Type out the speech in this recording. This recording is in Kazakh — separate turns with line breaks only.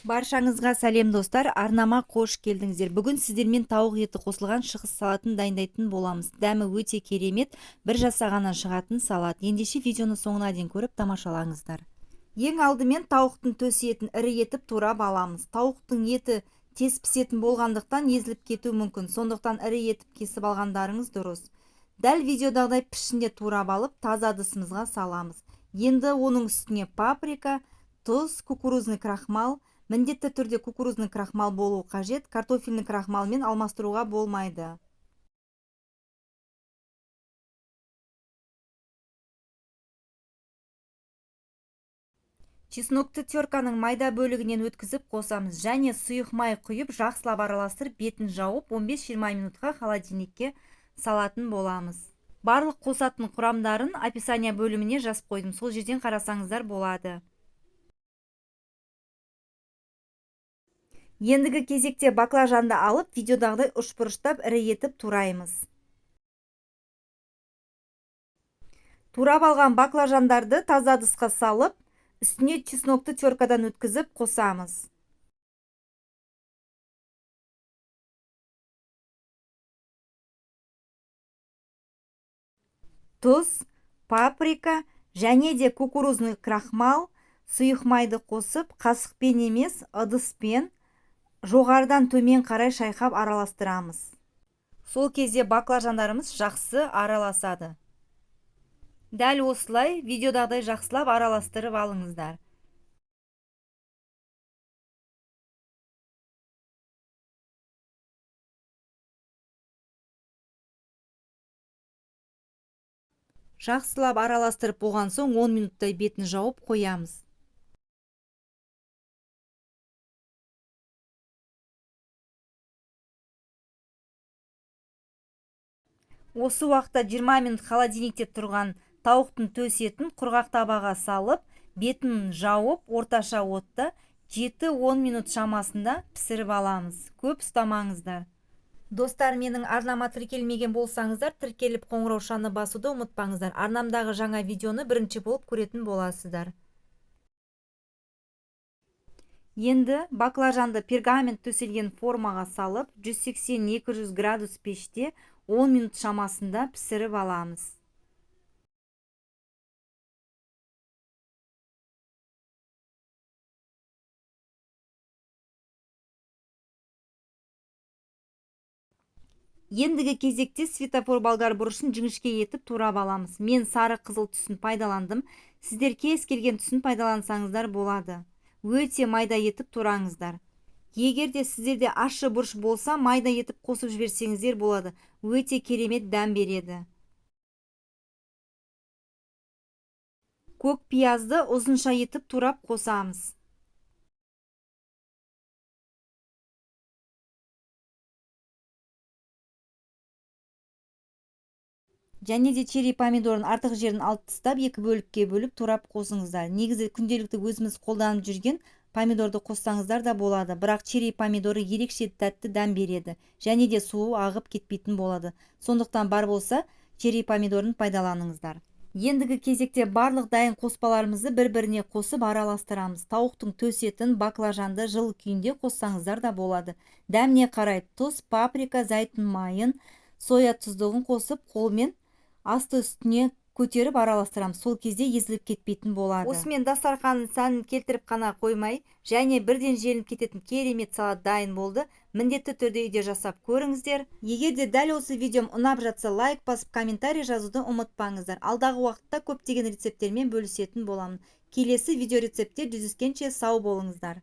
Баршаңызға сәлем достар, арнама қош келдіңіздер. Бүгін сіздермен тауық еті қосылған шығыс салатын дайындайтын боламыз. Дәмі өте керемет, бір жасағаннан шығатын салат. Ендеше видеоны соңына дейін көріп тамашалаңыздар. Ең алдымен тауықтың төс етін ірі етіп турап аламыз. Тауықтың еті тез пісетін болғандықтан езіліп кетуі мүмкін, сондықтан ірі етіп кесіп алғандарыңыз дұрыс. Дәл видеодағыдай пішінде турап алып, таза ыдысымызға саламыз. Енді оның үстіне паприка, тұз, кукурузный крахмал, міндетті түрде кукурузный крахмал болуы қажет, картофельный крахмалмен алмастыруға болмайды. Чеснокты терканың майда бөлігінен өткізіп қосамыз, және сұйық май құйып, жақсылап араластырып, бетін жауып 15-20 минутқа холодильникке салатын боламыз. Барлық қосатын құрамдарын описание бөліміне жазып қойдым, сол жерден қарасаңыздар болады. Ендігі кезекте баклажанды алып, видеодағыдай ұшпұрыштап ірі етіп тураймыз. Турап алған баклажандарды таза ыдысқа салып, үстіне чеснокты теркадан өткізіп қосамыз. Тұз, паприка және де кукурузный крахмал, сұйық майды қосып, қасықпен емес, ыдыспен жоғарыдан төмен қарай шайқап араластырамыз. Сол кезде баклажандарымыз жақсы араласады. Дәл осылай видеодағыдай жақсылап араластырып алыңыздар. Жақсылап араластырып болған соң 10 минуттай бетін жауып қоямыз. Осы уақытта 20 минут холодильникте тұрған тауықтың төс етін құрғақ табаға салып, бетін жауып, орташа отта 7-10 минут шамасында пісіріп аламыз. Көп ұстамаңыздар. Достар, менің арнама тіркелмеген болсаңыздар, тіркеліп қоңырау шаны басуды ұмытпаңыздар. Арнамдағы жаңа видеоны бірінші болып көретін боласыздар. Енді баклажанды пергамент төселген формаға салып, 180-200 градус пеште 10 минут шамасында пісіріп аламыз. Ендігі кезекте светофор болгар бұрышын жіңішке етіп турап аламыз. Мен сары қызыл түсін пайдаландым. Сіздер кез келген түсін пайдалансаңыздар болады. Өте майда етіп тураңыздар. Егерде сіздерде ащы бұрыш болса, майда етіп қосып жіберсеңіздер болады. Өте керемет дәм береді. Көк пиязды ұзынша етіп турап қосамыз. Және де черри помидорын артық жерін алып тастап, екі бөлікке бөліп турап қосыңыздар. Негізі күнделікті өзіміз қолданып жүрген помидорды қоссаңыздар да болады, бірақ черри помидоры ерекше тәтті дәм береді, және де суы ағып кетпейтін болады. Сондықтан бар болса, черри помидорын пайдаланыңыздар. Ендігі кезекте барлық дайын қоспаларымызды бір-біріне қосып араластырамыз. Тауықтың төс етін, баклажанды жылы күйінде қоссаңыздар да болады. Дәміне қарай тұз, паприка, зәйтүн майын, соя тұздығын қосып, қолмен асты үстіне көтеріп араластырамыз. Сол кезде езіліп кетпейтін болады. Осымен дастарханның сәнін келтіріп қана қоймай, және бірден желініп кететін керемет салат дайын болды. Міндетті түрде үйде жасап көріңіздер. Егер де дәл осы видеом ұнап жатса, лайк басып, комментарий жазуды ұмытпаңыздар. Алдағы уақытта көптеген рецепттермен бөлісетін боламын. Келесі видео рецептте жүздескенше сау болыңыздар.